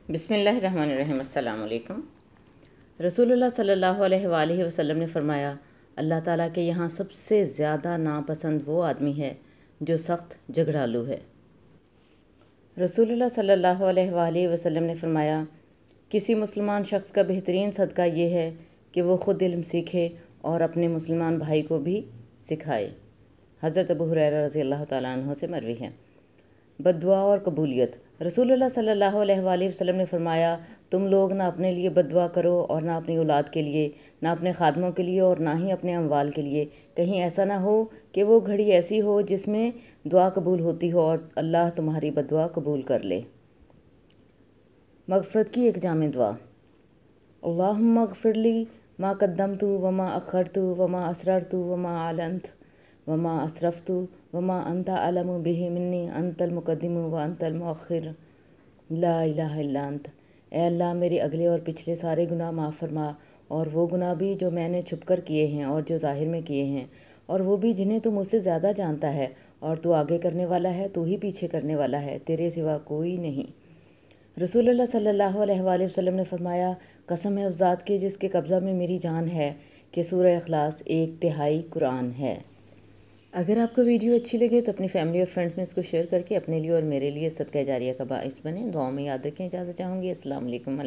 बिस्मिल्लाहिर्रहमानिर्रहीम। अस्सलाम वालेकुम। रसूलुल्लाह सल्लल्लाहु अलैहि वआलिहि वसल्लम ने फरमाया, अल्लाह ताला के यहाँ सबसे ज़्यादा नापसंद वो आदमी है जो सख्त झगड़ालू है। रसूलुल्लाह सल्लल्लाहु अलैहि वआलिहि वसल्लम ने फरमाया, किसी मुसलमान शख्स का बेहतरीन सदका ये है कि वो ख़ुद इल्म सीखे और अपने मुसलमान भाई को भी सिखाए। हज़रत अबू हुरैरा रज़ी अल्लाह ताला अन्हु से मरवी है। बद्दुआ और कबूलियत। रसूलुल्लाह सल्लल्लाहु अलैहि वसल्लम ने फरमाया, तुम लोग ना अपने लिए बद्दुआ करो और ना अपनी औलाद के लिए, ना अपने खादमों के लिए और ना ही अपने अमवाल के लिए। कहीं ऐसा ना हो कि वो घड़ी ऐसी हो जिसमें दुआ कबूल होती हो और अल्लाह तुम्हारी बद्दुआ कबूल कर ले। मग़फ़िरत की एक जामे दुआ। अल्लाहुम्मा अग़फ़िरली मा क़द्दमतु वमा अख़रतु वमा असररतु वमा अअलनतु वमा असरफ़तु वमा अंता अलमु बिही मिन्नी अंतल मुक़द्दिमु व अंतल मुअख़्ख़िर ला इलाहा इल्ला अंत। ए अल्लाह, मेरे अगले और पिछले सारे गुनाह माफ़ फरमा, और वो गुनाह भी जो मैंने छुप कर किए हैं और जो ज़ाहिर में किए हैं, और वो भी जिन्हें तू मुझसे ज़्यादा जानता है। और तू आगे करने वाला है, तू ही पीछे करने वाला है, तेरे सिवा कोई नहीं। रसूलुल्लाह सल्लल्लाहु अलैहि वसल्लम ने फरमाया, कसम है उस ज़ात की जिसके कब्ज़ा में मेरी जान है कि सूरह इख़लास 1/3 कुरान है। अगर आपको वीडियो अच्छी लगे तो अपनी फैमिली और फ्रेंड्स में इसको शेयर करके अपने लिए और मेरे लिए सदका जारिया का बाइस बने। दुआओं में याद रखें। इजाज़त चाहूँगी। अस्सलाम वालेकुम।